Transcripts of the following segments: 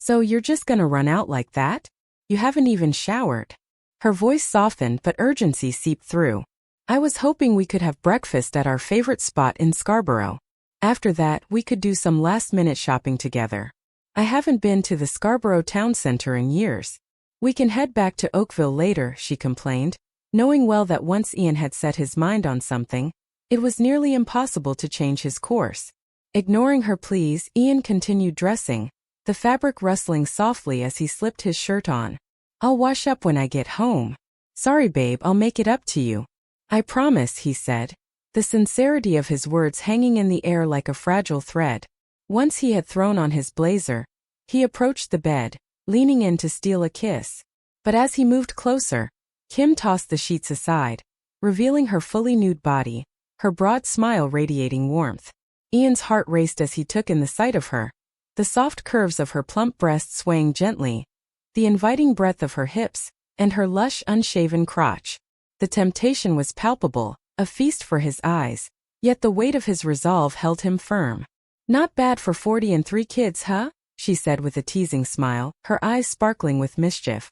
So you're just gonna run out like that? You haven't even showered. Her voice softened but urgency seeped through. I was hoping we could have breakfast at our favorite spot in Scarborough. After that, we could do some last-minute shopping together. I haven't been to the Scarborough town center in years. We can head back to Oakville later, she complained, knowing well that once Ian had set his mind on something, it was nearly impossible to change his course. Ignoring her pleas, Ian continued dressing, the fabric rustling softly as he slipped his shirt on. I'll wash up when I get home. Sorry babe, I'll make it up to you. I promise, he said, the sincerity of his words hanging in the air like a fragile thread. Once he had thrown on his blazer, he approached the bed, leaning in to steal a kiss. But as he moved closer, Kim tossed the sheets aside, revealing her fully nude body, her broad smile radiating warmth. Ian's heart raced as he took in the sight of her, the soft curves of her plump breast swaying gently, the inviting breadth of her hips, and her lush unshaven crotch. The temptation was palpable, a feast for his eyes, yet the weight of his resolve held him firm. Not bad for 40 and 3 kids, huh? She said with a teasing smile, her eyes sparkling with mischief.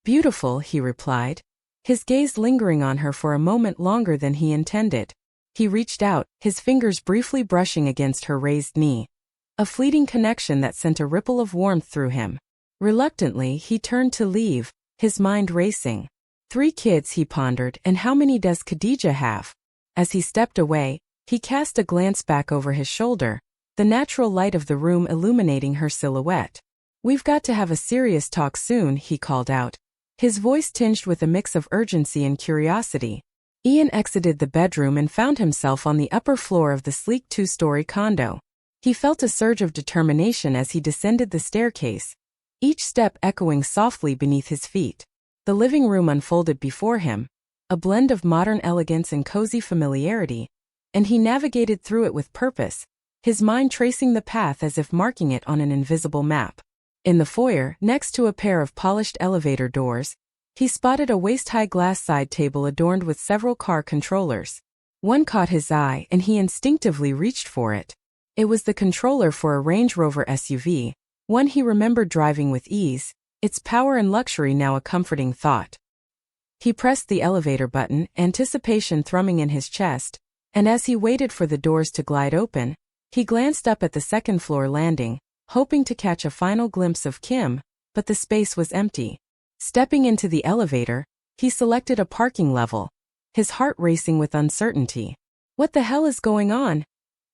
Beautiful, he replied, his gaze lingering on her for a moment longer than he intended. He reached out, his fingers briefly brushing against her raised knee. A fleeting connection that sent a ripple of warmth through him. Reluctantly, he turned to leave, his mind racing. 3 kids, he pondered, and how many does Khadija have? As he stepped away, he cast a glance back over his shoulder, the natural light of the room illuminating her silhouette. We've got to have a serious talk soon, he called out, his voice tinged with a mix of urgency and curiosity. Ian exited the bedroom and found himself on the upper floor of the sleek 2-story condo. He felt a surge of determination as he descended the staircase, each step echoing softly beneath his feet. The living room unfolded before him, a blend of modern elegance and cozy familiarity, and he navigated through it with purpose, his mind tracing the path as if marking it on an invisible map. In the foyer, next to a pair of polished elevator doors, he spotted a waist-high glass side table adorned with several car controllers. One caught his eye and he instinctively reached for it. It was the controller for a Range Rover SUV, one he remembered driving with ease, its power and luxury now a comforting thought. He pressed the elevator button, anticipation thrumming in his chest, and as he waited for the doors to glide open, he glanced up at the second-floor landing, hoping to catch a final glimpse of Kim, but the space was empty. Stepping into the elevator, he selected a parking level, his heart racing with uncertainty. What the hell is going on?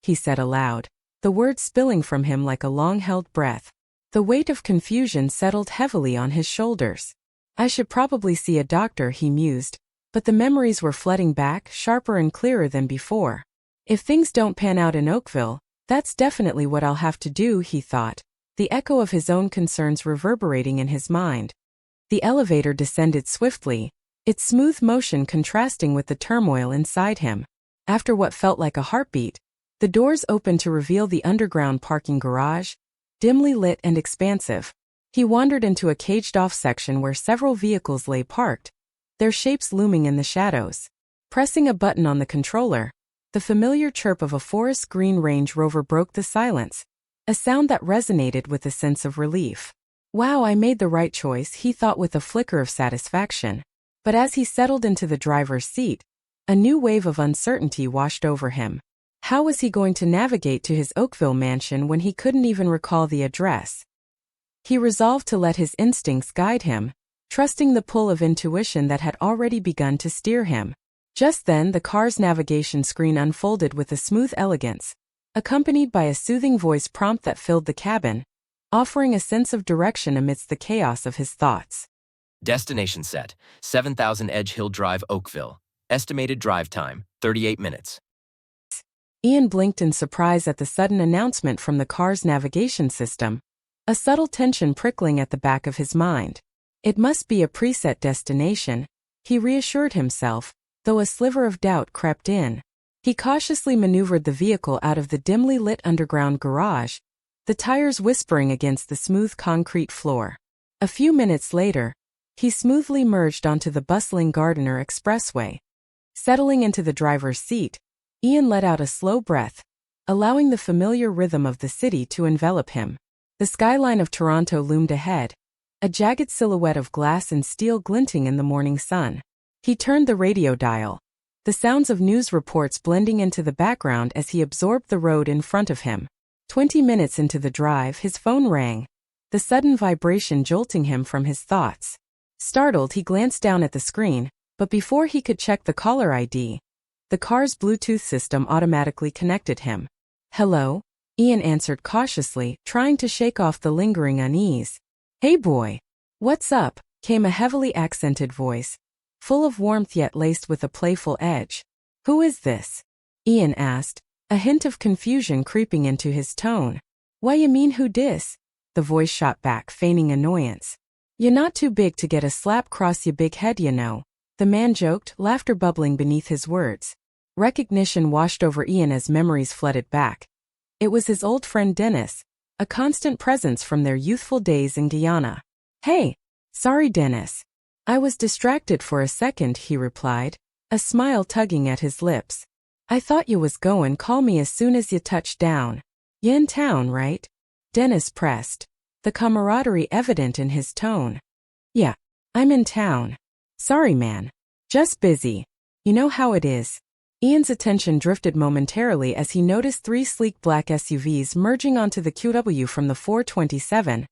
He said aloud, the words spilling from him like a long-held breath. The weight of confusion settled heavily on his shoulders. I should probably see a doctor, he mused, but the memories were flooding back, sharper and clearer than before. If things don't pan out in Oakville, that's definitely what I'll have to do, he thought, the echo of his own concerns reverberating in his mind. The elevator descended swiftly, its smooth motion contrasting with the turmoil inside him. After what felt like a heartbeat, the doors opened to reveal the underground parking garage, dimly lit and expansive. He wandered into a caged-off section where several vehicles lay parked, their shapes looming in the shadows. Pressing a button on the controller, the familiar chirp of a forest green Range Rover broke the silence, a sound that resonated with a sense of relief. Wow, I made the right choice, he thought with a flicker of satisfaction. But as he settled into the driver's seat, a new wave of uncertainty washed over him. How was he going to navigate to his Oakville mansion when he couldn't even recall the address? He resolved to let his instincts guide him, trusting the pull of intuition that had already begun to steer him. Just then the car's navigation screen unfolded with a smooth elegance, accompanied by a soothing voice prompt that filled the cabin, offering a sense of direction amidst the chaos of his thoughts. Destination set, 7000 Edge Hill Drive, Oakville. Estimated drive time, 38 minutes. Ian blinked in surprise at the sudden announcement from the car's navigation system, a subtle tension prickling at the back of his mind. It must be a preset destination, he reassured himself, though a sliver of doubt crept in. He cautiously maneuvered the vehicle out of the dimly lit underground garage, the tires whispering against the smooth concrete floor. A few minutes later, he smoothly merged onto the bustling Gardiner Expressway. Settling into the driver's seat, Ian let out a slow breath, allowing the familiar rhythm of the city to envelop him. The skyline of Toronto loomed ahead, a jagged silhouette of glass and steel glinting in the morning sun. He turned the radio dial, the sounds of news reports blending into the background as he absorbed the road in front of him. 20 minutes into the drive, his phone rang, the sudden vibration jolting him from his thoughts. Startled, he glanced down at the screen, but before he could check the caller ID, the car's Bluetooth system automatically connected him. "Hello?" Ian answered cautiously, trying to shake off the lingering unease. "Hey boy. What's up?" came a heavily accented voice, full of warmth yet laced with a playful edge. "Who is this?" Ian asked, a hint of confusion creeping into his tone. "Why you mean who dis?" the voice shot back, feigning annoyance. "You not too big to get a slap cross your big head, you know," the man joked, laughter bubbling beneath his words. Recognition washed over Ian as memories flooded back. It was his old friend Dennis, a constant presence from their youthful days in Guyana. "Hey, sorry Dennis. I was distracted for a second," he replied, a smile tugging at his lips. "I thought you was goin' call me as soon as you touched down. You in town, right?" Dennis pressed, the camaraderie evident in his tone. "Yeah, I'm in town. Sorry man. Just busy. You know how it is." Ian's attention drifted momentarily as he noticed 3 sleek black SUVs merging onto the QW from the 427,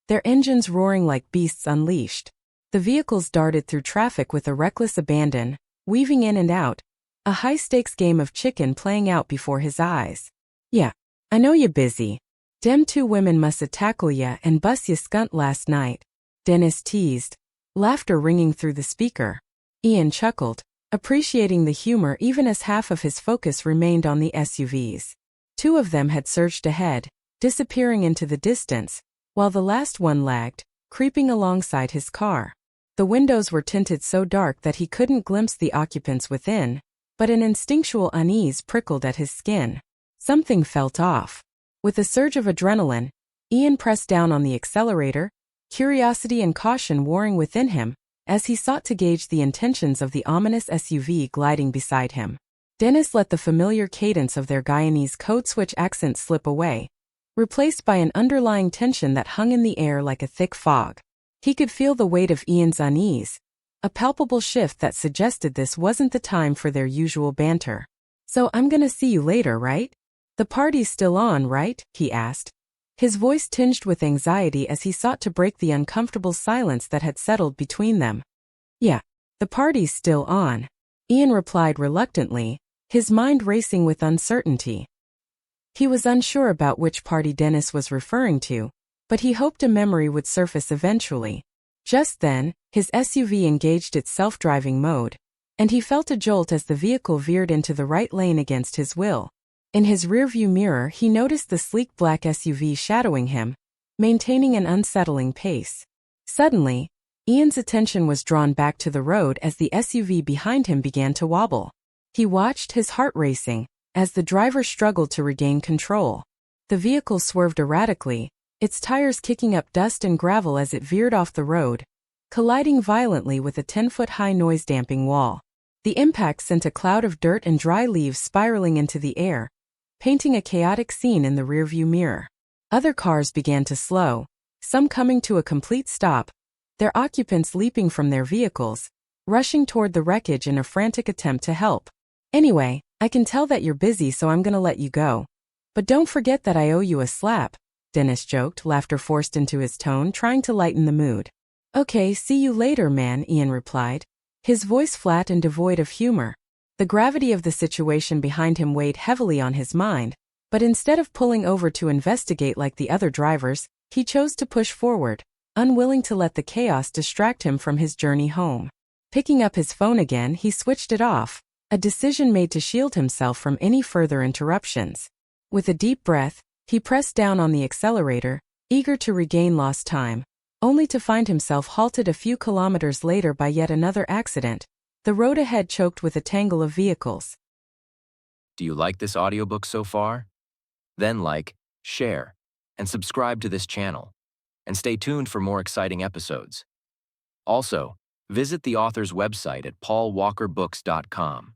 their engines roaring like beasts unleashed. The vehicles darted through traffic with a reckless abandon, weaving in and out, a high-stakes game of chicken playing out before his eyes. "Yeah, I know you busy. Dem 2 women musta tackle ya and bust ya skunt last night," Dennis teased, laughter ringing through the speaker. Ian chuckled, appreciating the humor even as half of his focus remained on the SUVs. 2 of them had surged ahead, disappearing into the distance, while the last one lagged, creeping alongside his car. The windows were tinted so dark that he couldn't glimpse the occupants within, but an instinctual unease prickled at his skin. Something felt off. With a surge of adrenaline, Ian pressed down on the accelerator, curiosity and caution warring within him, as he sought to gauge the intentions of the ominous SUV gliding beside him. Dennis let the familiar cadence of their Guyanese code switch accent slip away, replaced by an underlying tension that hung in the air like a thick fog. He could feel the weight of Ian's unease, a palpable shift that suggested this wasn't the time for their usual banter. "So I'm gonna see you later, right? The party's still on, right?" he asked, his voice tinged with anxiety as he sought to break the uncomfortable silence that had settled between them. "Yeah, the party's still on," Ian replied reluctantly, his mind racing with uncertainty. He was unsure about which party Dennis was referring to, but he hoped a memory would surface eventually. Just then, his SUV engaged its self-driving mode, and he felt a jolt as the vehicle veered into the right lane against his will. In his rearview mirror, he noticed the sleek black SUV shadowing him, maintaining an unsettling pace. Suddenly, Ian's attention was drawn back to the road as the SUV behind him began to wobble. He watched, his heart racing, as the driver struggled to regain control. The vehicle swerved erratically, its tires kicking up dust and gravel as it veered off the road, colliding violently with a 10-foot-high noise-damping wall. The impact sent a cloud of dirt and dry leaves spiraling into the air, painting a chaotic scene in the rearview mirror. Other cars began to slow, some coming to a complete stop, their occupants leaping from their vehicles, rushing toward the wreckage in a frantic attempt to help. "Anyway, I can tell that you're busy, so I'm gonna let you go. But don't forget that I owe you a slap," Dennis joked, laughter forced into his tone, trying to lighten the mood. "Okay, see you later, man," Ian replied, his voice flat and devoid of humor. The gravity of the situation behind him weighed heavily on his mind, but instead of pulling over to investigate like the other drivers, he chose to push forward, unwilling to let the chaos distract him from his journey home. Picking up his phone again, he switched it off, a decision made to shield himself from any further interruptions. With a deep breath, he pressed down on the accelerator, eager to regain lost time, only to find himself halted a few kilometers later by yet another accident, the road ahead choked with a tangle of vehicles. Do you like this audiobook so far? Then like, share, and subscribe to this channel. And stay tuned for more exciting episodes. Also, visit the author's website at paulwalkerbooks.com.